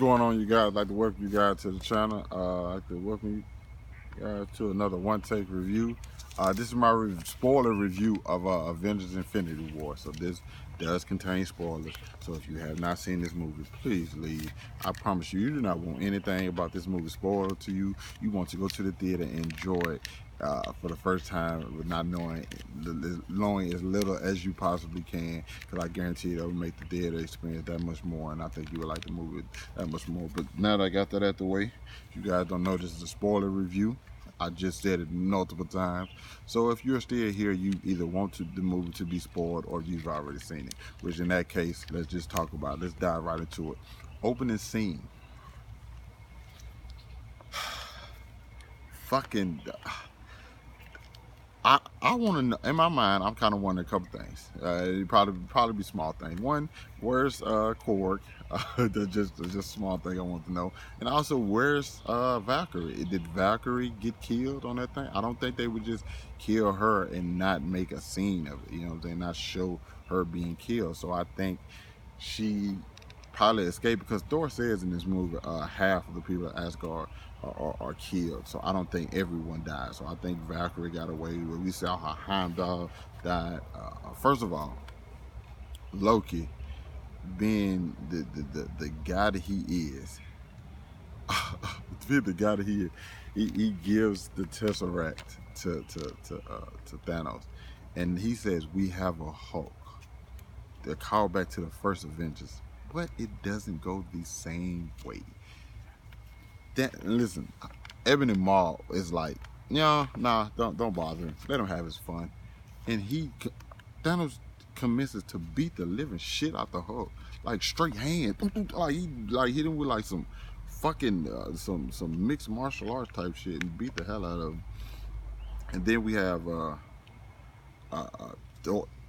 Going on, you guys? I'd like to welcome you guys to the channel. I'd like to welcome you guys to another one take review. This is my spoiler review of Avengers Infinity War. So this does contain spoilers. So if you have not seen this movie, please leave. I promise you, you do not want anything about this movie spoiled to you. You want to go to the theater and enjoy it for the first time with not knowing as little as you possibly can, because I guarantee it will make the theater experience that much more, and I think you would like the movie that much more. But now that I got that out the way, if you guys don't know, this is a spoiler review. I just said it multiple times. So if you're still here, you either want the movie to be spoiled or you've already seen it. Which in that case, let's just talk about it. Let's dive right into it. Opening scene. Fucking. I want to know, in my mind, I'm kind of wondering a couple things. It probably be small things. One, where's Korg? That's just a small thing I want to know. And also, where's Valkyrie? Did Valkyrie get killed on that thing? I don't think they would just kill her and not make a scene of it. You know what I'm saying? Not show her being killed. So I think she probably escaped, because Thor says in this movie half of the people at Asgard are killed. So I don't think everyone died. So I think Valkyrie got away. We saw how Heimdall died. First of all, Loki, being the guy that he is, being the guy that he is, he gives the Tesseract to Thanos, and he says we have a Hulk. They call back to the first Avengers, but it doesn't go the same way. Listen, Ebony Maw is like, yeah, nah, don't bother him. Let him have his fun. And Thanos commences to beat the living shit out the Hulk, like straight hand, like he hit him with like some fucking some mixed martial arts type shit and beat the hell out of him. And then we have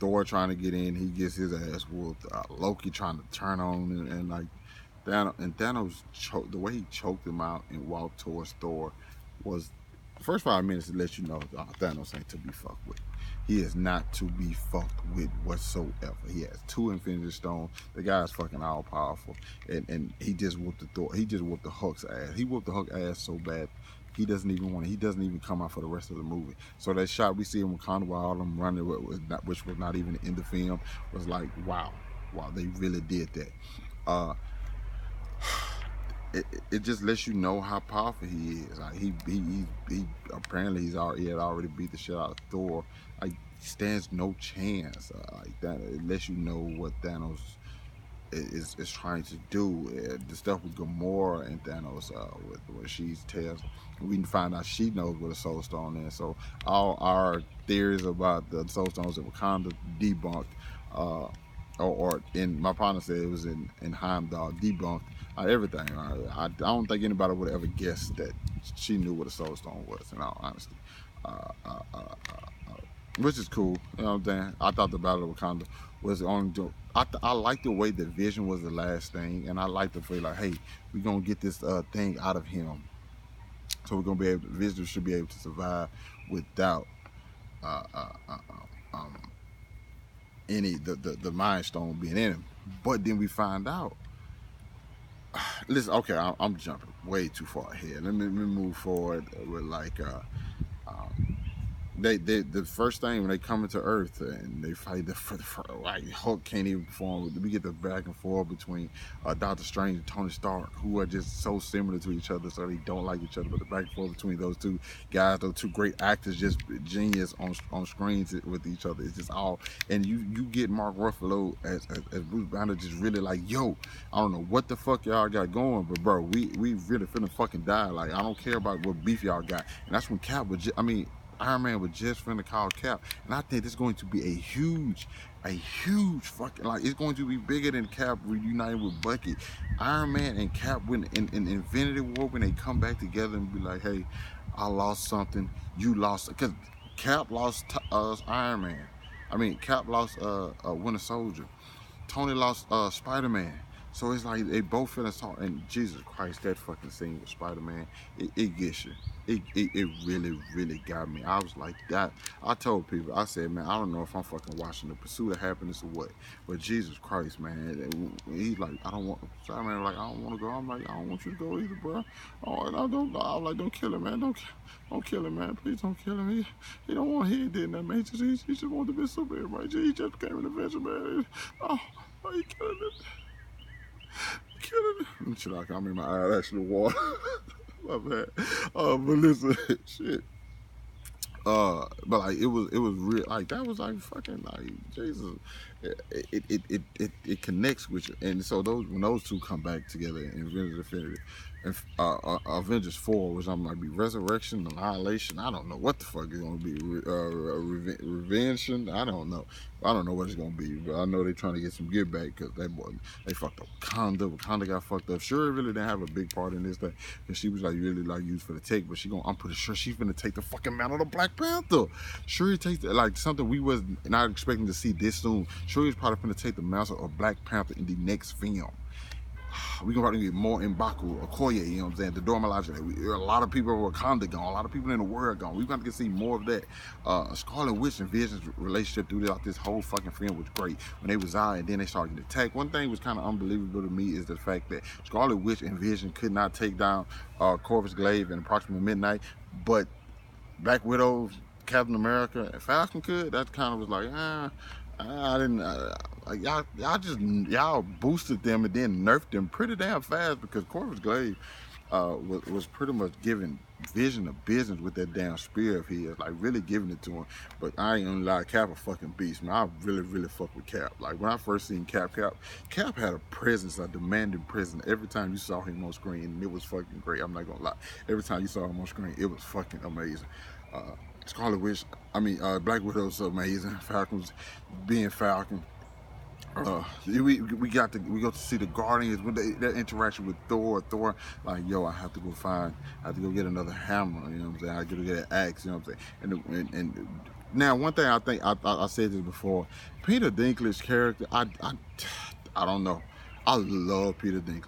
Thor trying to get in, he gets his ass whooped. Loki trying to turn on and like Thanos the way he choked him out and walked towards Thor was the first 5 minutes to let you know Thanos ain't to be fucked with. He is not to be fucked with whatsoever. He has 2 Infinity Stones. The guy's fucking all powerful, and he just whooped the Thor. He just whooped the Hulk's ass. He whooped the Hulk ass so bad. He doesn't even come out for the rest of the movie. So that shot we see in Wakanda while all them running, which was not even in the film, was like, wow, they really did that. It just lets you know how powerful he is. Like he apparently he had already beat the shit out of Thor. Like, stands no chance. Like that, it lets you know what Thanos is trying to do. The stuff with Gamora and Thanos, with where she tells, we can find out she knows what a Soul Stone is. So all our theories about the Soul Stones in Wakanda debunked. Or in my partner said it was in Heimdall debunked. Everything. I don't think anybody would ever guess that she knew what a Soul Stone was, in all honesty. Which is cool. You know what I'm saying? I thought the Battle of Wakanda was the only joke. I like the way the Vision was the last thing, and I like the feel like, hey, we're gonna get this thing out of him, so we're gonna be able. Vision should be able to survive without any the Mind Stone being in him. But then we find out. Listen, okay, I'm jumping way too far ahead. Let me move forward with like the first thing when they come into Earth and they fight like Hulk can't even perform. We get the back and forth between Doctor Strange and Tony Stark, who are just so similar to each other, so they don't like each other. But the back and forth between those two guys, those two great actors, just genius on screens with each other. It's just all, and you get Mark Ruffalo as Bruce Banner, just really like, yo, I don't know what the fuck y'all got going, but bro, we really finna fucking die. Like, I don't care about what beef y'all got. And that's when Cap was Iron Man was just finna call Cap, and I think it's going to be a huge fucking, like, it's going to be bigger than Cap reuniting with Bucky. Iron Man and Cap when in Infinity War, when they come back together and be like, hey, I lost something, you lost, because Cap lost Iron Man. Cap lost Winter Soldier. Tony lost Spider-Man. So it's like they both feeling sorry. And Jesus Christ, that fucking scene with Spider-Man, it gets you. It really, really got me. I was like that. I told people, I said, man, I don't know if I'm fucking watching The Pursuit of Happiness or what. But Jesus Christ, man, he's like, I don't want, Spider-Man like, I don't want to go. I'm like, I don't want you to go either, bro. Oh, and I don't, I'm like, don't kill him, man. Don't kill him, man. Please don't kill him. He don't want, he did that, man. He just wanted to be a superhero, right? He just became an Avenger, man. Oh, he killing it. Killing it. Shit, I mean, my eye actually water. My bad. But listen, shit. But like it was real. Like that was like fucking like Jesus. It connects with you, and so those when those two come back together in Avengers Infinity, and Avengers 4, which I'm like be Resurrection, Annihilation. I don't know what the fuck is gonna be. Revention. I don't know what it's gonna be, but I know they're trying to get some get back because they fucked up Wakanda. Wakanda got fucked up. Shuri really didn't have a big part in this thing because she was like really like used for the take, but I'm pretty sure she's gonna take the fucking mantle of Black Panther. Shuri takes like something we was not expecting to see this soon. Shuri's probably gonna take the mantle of Black Panther in the next film. We gonna probably get more M'Baku, Okoye, you know what I'm saying? The Dormalaje. A lot of people in Wakanda gone. A lot of people in the world gone. We're gonna get to see more of that. Scarlet Witch and Vision's relationship throughout this whole fucking film was great. When they was out and then they started getting attacked. One thing was kind of unbelievable to me is the fact that Scarlet Witch and Vision could not take down Corvus Glaive in approximately midnight, but Black Widow, Captain America, and Falcon could. That kind of was like, I didn't. Like y'all boosted them and then nerfed them pretty damn fast because Corvus Glaive was pretty much giving Vision a business with that damn spear of his, like really giving it to him. But I ain't gonna lie, Cap a fucking beast, man. I really fuck with Cap. Like when I first seen Cap had a presence, a demanding presence. Every time you saw him on screen, and it was fucking great. I'm not gonna lie. Every time you saw him on screen, it was fucking amazing. Scarlet Witch, Black Widow's amazing. Falcon's being Falcon. We got to see the Guardians with their interaction with Thor. Thor, like, yo, I have to go get another hammer. You know what I'm saying? I got to get an axe. You know what I'm saying? And now one thing I think I said this before. Peter Dinklage's character, I don't know. I love Peter Dinklage.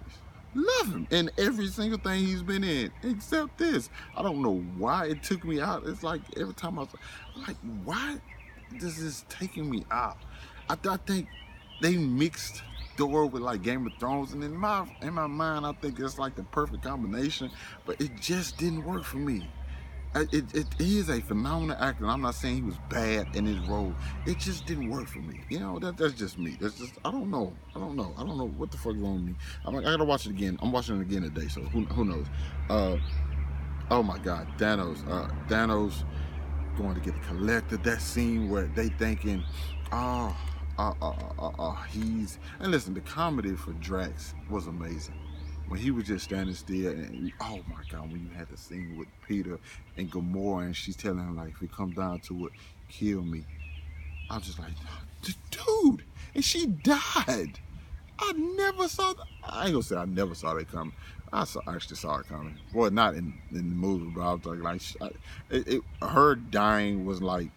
Love him in every single thing he's been in, except this. I don't know why it took me out. It's like every time I'm like, why this is taking me out? I think they mixed Thor with like Game of Thrones, and in my mind, I think it's like the perfect combination, but it just didn't work for me. He is a phenomenal actor, and I'm not saying he was bad in his role. It just didn't work for me. You know, that's just me. That's just, I don't know what the fuck is wrong with me. I gotta watch it again. I'm watching it again today, so who knows? Oh my God, Thanos. Thanos going to get collected. That scene where they thinking, he's, and listen, the comedy for Drax was amazing. When he was just standing still, and oh my God, when you had the scene with Peter and Gamora, and she's telling him like, if it comes down to it, kill me. I was just like, dude, and she died. I never saw that. I ain't gonna say I never saw that coming. I actually saw it coming. Well, not in the movie, but I was like her dying was like,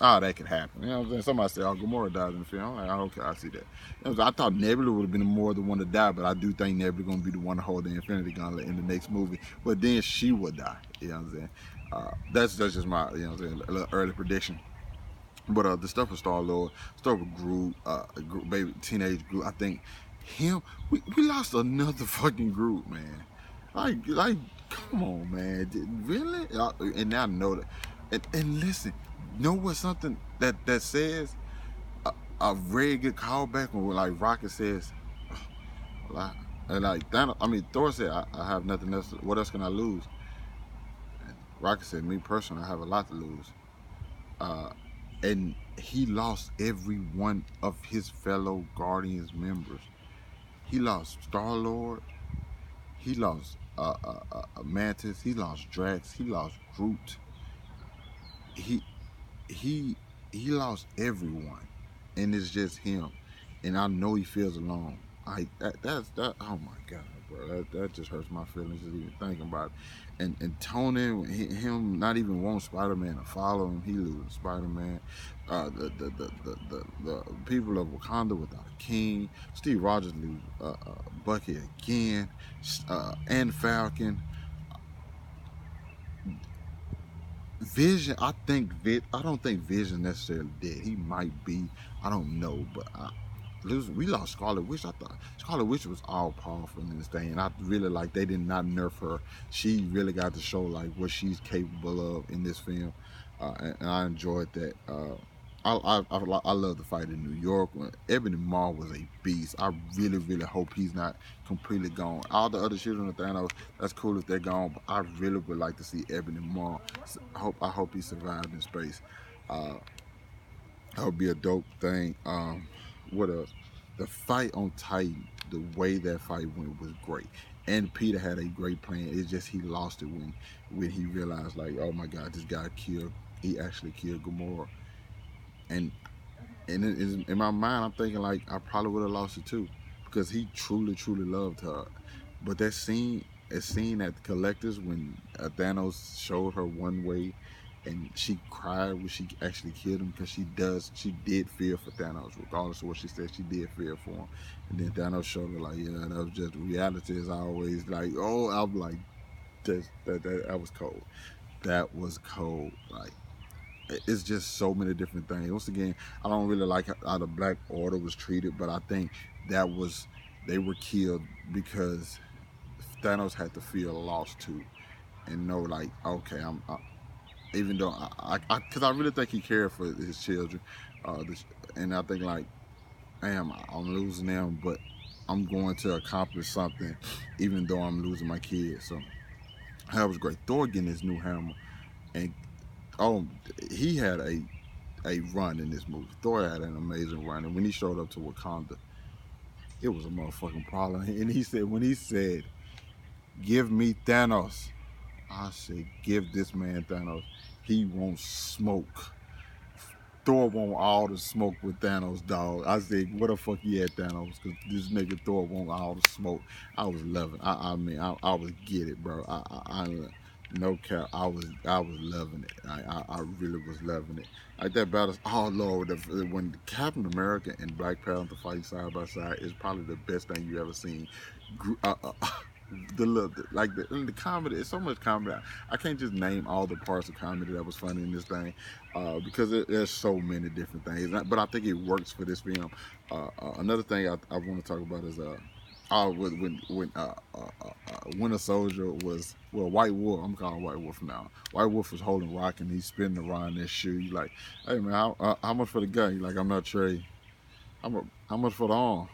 oh, that could happen. You know what I'm saying? Somebody said, oh, Gamora died in the film. I'm like, okay, I see that. You know, I thought Nebula would have been more the one to die, but I do think Nebula going to be the one to hold the Infinity Gauntlet in the next movie. But then she would die. You know what I'm saying? That's just my, you know what I'm saying, a little early prediction. But the stuff with Star-Lord, stuff with Groot, baby teenage Groot, I think him, we lost another fucking Groot, man. Like, come on, man. Really? And now I know that. And listen, know what something that says a very good callback when like Rocket says, and like Thanos, I mean Thor said, I have nothing else. What else can I lose? And Rocket said, me personally, I have a lot to lose. And he lost every one of his fellow Guardians members. He lost Star-Lord. He lost Mantis. He lost Drax. He lost Groot. He lost everyone, and it's just him. And I know he feels alone. That's oh my God, bro. That just hurts my feelings just even thinking about it. And Tony, him not even wanting Spider-Man to follow him, he losing Spider-Man. The people of Wakanda without a king. Steve Rogers lose Bucky again, and Falcon. Vision, I don't think Vision necessarily dead. He might be. I don't know, but we lost Scarlet Witch. I thought Scarlet Witch was all powerful in this thing, and I really like they did not nerf her. She really got to show like what she's capable of in this film, and I enjoyed that. I love the fight in New York. Ebony Maw was a beast. I really hope he's not completely gone. All the other children of Thanos, that's cool if they're gone, but I really would like to see Ebony Maw. I hope he survived in space. That would be a dope thing. What else? The fight on Titan, the way that fight went was great. And Peter had a great plan. It's just he lost it when he realized like, oh my God, this guy he actually killed Gamora. And in my mind, I'm thinking like I probably would have lost it too, because he truly loved her. But that scene at the Collectors when Thanos showed her one way, and she cried when she actually killed him, because she did fear for Thanos, regardless of what she said. She did fear for him, and then Thanos showed her like, yeah, that was just reality. Is always like, oh, I'm like, that was cold. That was cold. Like, it's just so many different things. Once again, I don't really like how the Black Order was treated, but I think they were killed because Thanos had to feel lost too, and know like, okay, even though because I really think he cared for his children, and I think like, damn, I'm losing them, but I'm going to accomplish something, even though I'm losing my kids. So that was great. Thor getting his new hammer, and oh, he had a run in this movie. Thor had an amazing run, and when he showed up to Wakanda, it was a motherfucking problem. And when he said, "Give me Thanos," I said, "Give this man Thanos. He won't smoke." Thor want all the smoke with Thanos, dog. I said, what the fuck he had Thanos? Because this nigga Thor want all the smoke. I was loving. I mean, I was get it, bro. No cap. I was loving it. I really was loving it. Like that battle. Oh Lord, when Captain America and Black Panther fight side by side is probably the best thing you ever seen. In the comedy, it's so much comedy. I can't just name all the parts of comedy that was funny in this thing, because there's so many different things. But I think it works for this film. Another thing I want to talk about is Winter Soldier was, well, White Wolf. I'm calling White Wolf now. White Wolf was holding Rock and he's spinning around that shoe. He's like, hey man, how much for the gun? He's like, I'm not Trey. How much for the arm?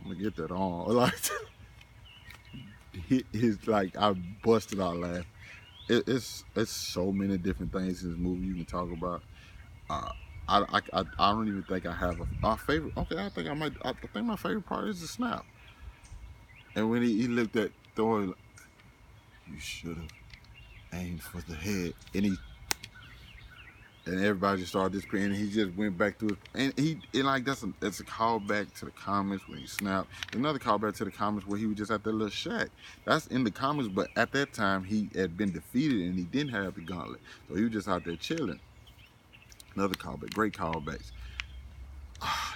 I'm gonna get that arm. Like. He's like, I busted out laughing. It's so many different things in this movie you can talk about. I don't even think I have a favorite. Okay, I think my favorite part is the snap. And when he looked at Thor, like, you should have aimed for the head, and everybody just started disappearing. And he just went back to it, and like that's a callback to the comics when he snapped. Another callback to the comics where he was just at that little shack. That's in the comics, but at that time he had been defeated and he didn't have the gauntlet, so he was just out there chilling. Another callback, great callbacks.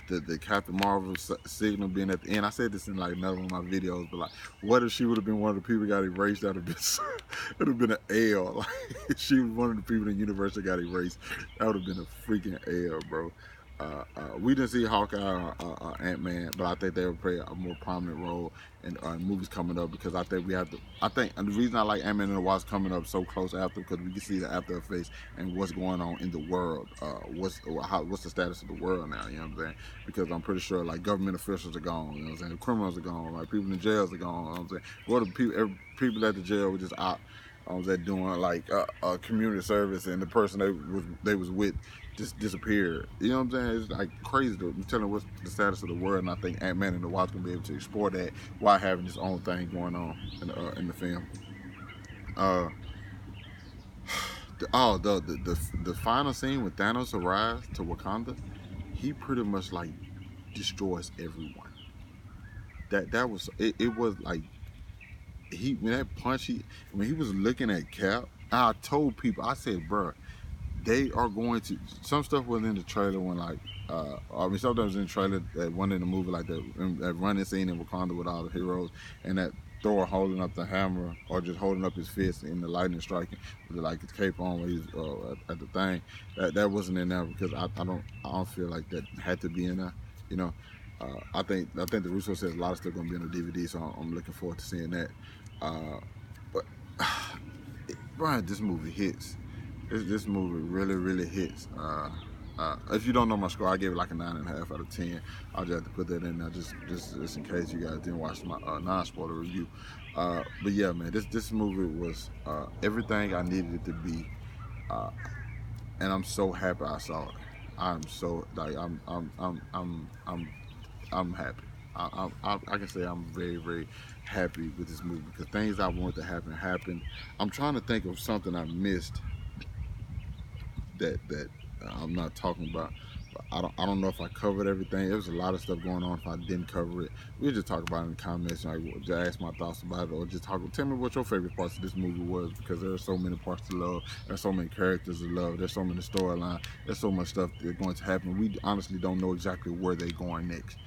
The Captain Marvel signal being at the end. I said this in like another one of my videos, but like, what if she would have been one of the people that got erased? That would have been, it would have been an L. Like, she was one of the people in the universe that got erased. That would have been a freaking L, bro. We didn't see Hawkeye or Ant-Man, but I think they will play a more prominent role in movies coming up, because I think and the reason I like Ant-Man and the Wasp coming up so close after, because we can see the after effects and what's going on in the world. What's the status of the world now? You know what I'm saying? Because I'm pretty sure like government officials are gone. You know what I'm saying? The criminals are gone. Like people in jails are gone. You know what I'm saying? What the people at the jail were just out. They're doing like community service, and the person they was with just disappeared. You know what I'm saying? It's like crazy. I'm telling what's the status of the world, and I think Ant-Man and the Wasp gonna be able to explore that while having his own thing going on in the film. The final scene when Thanos arrives to Wakanda, he pretty much like destroys everyone. That was it. It was like when that punch, when he was looking at Cap, I told people, I said, bro, they are going to, some stuff was in the trailer when like I mean sometimes in the trailer that one in the movie like that running scene in Wakanda with all the heroes and that Thor holding up the hammer or just holding up his fist and the lightning striking with like his cape on when he's at the thing, that wasn't in there because I don't feel like that had to be in there, you know. I think the Russo says a lot of stuff gonna be on the DVD, so I'm looking forward to seeing that. But Brian, this movie hits. This movie really hits. If you don't know my score, I gave it like a 9.5 out of 10. I'll just have to put that in there just in case you guys didn't watch my non-spoiler review. But yeah, man, this movie was everything I needed it to be, and I'm so happy I saw it. I'm so like I'm happy. I can say I'm very happy with this movie because things I want to happen happened. I'm trying to think of something I missed that I'm not talking about. But I don't know if I covered everything. There was a lot of stuff going on. If I didn't cover it, we'll just talk about it in the comments. Like, just ask my thoughts about it, or just talk. Tell me what your favorite parts of this movie was, because there are so many parts to love. There's so many characters to love. There's so many storylines. There's so much stuff that's going to happen. We honestly don't know exactly where they're going next.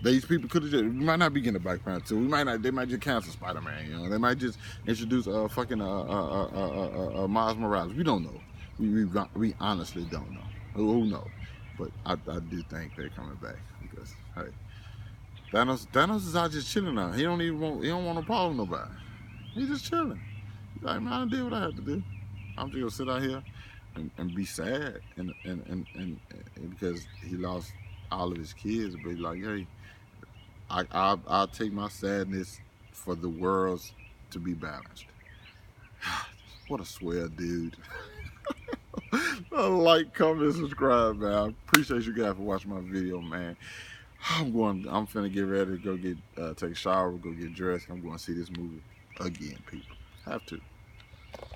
These people could have just, we might not be getting a Black Panther 2. We might not. They might just cancel Spider-Man. You know, they might just introduce Miles Morales. We don't know. We honestly don't know. Who knows? But I do think they're coming back because hey, Thanos is out just chilling now. He don't want no problem with nobody. He's just chilling. He's like, man, I did what I had to do. I'm just gonna sit out here and be sad and because he lost all of his kids, but he's like, hey, I'll take my sadness for the world's to be balanced. What a swell dude. Like, comment, subscribe, man. I appreciate you guys for watching my video, man. I'm finna get ready to go take a shower, go get dressed. I'm going to see this movie again, people. Have to.